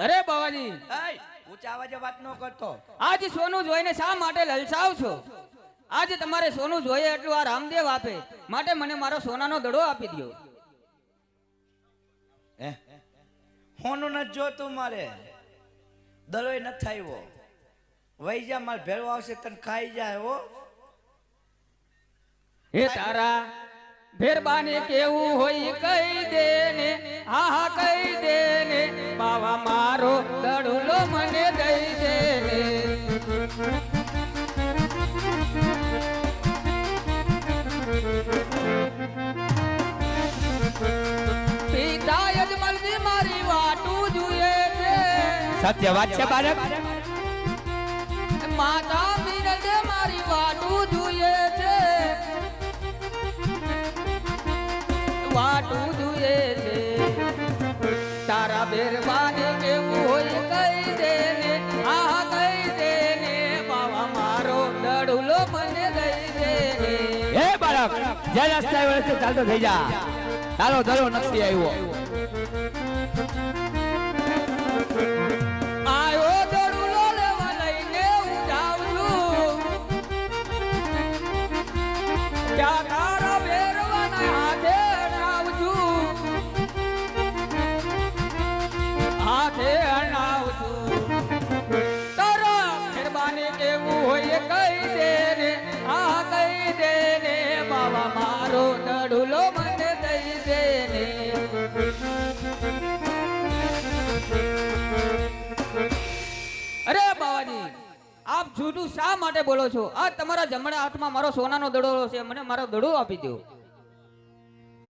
અરે બાવાજી, ઊંચા અવાજે વાત ન કરતો. આજ સોનું જોઈને શા માટે લલચાવ છો? આજે તમારે સોનું જોઈએ એટલું આ રામદેવ આપે, માટે મને મારો સોનાનો દડો આપી દો. હોનું નથી જોતું મારે, દલોય નથી આવ્યો. વહી જા, મારે ભેળો આવશે તને ખાઈ જાય. હો હે તારા મહેરબાની કેવું હોય કહી દે ને, હા હા કહી દે ને, બાવા મારો દડુલો મને દઈ દે ને. પિતા યજમાનજી મારી વાટું જોઈએ છે. સત્ય વાત છે બાળક. માતા મીરજે મારી વાટું જોઈએ છે, વાટું જોઈએ છે. તારા મહેરબાની કેવું હોય કહી દે ને, આ કહી દે ને, બાવા મારો દડુલો મને દઈ દે ને. હે બાળક, જે રસ્તા વળે ચાલતો થઈ જા. તારો દડો નથી આવ્યો. આયો દડુલો લેવા લઈને હું જાઉં છું. ક્યાં તારા ભેરવાના હાથે અણાવું છું, હાથે અણાવું છું. તારા મહેરબાની કેવું હોય કહી દે ને, આ કહી દે ને, બાબા મારો દડુલો મને દઈ દે ને. અરે બાવાજી, આપ જૂઠું શા માટે બોલો છો? આ તમારા જમણા હાથમાં મારો સોનાનો દડો છે, મને મારો દડો આપી દો.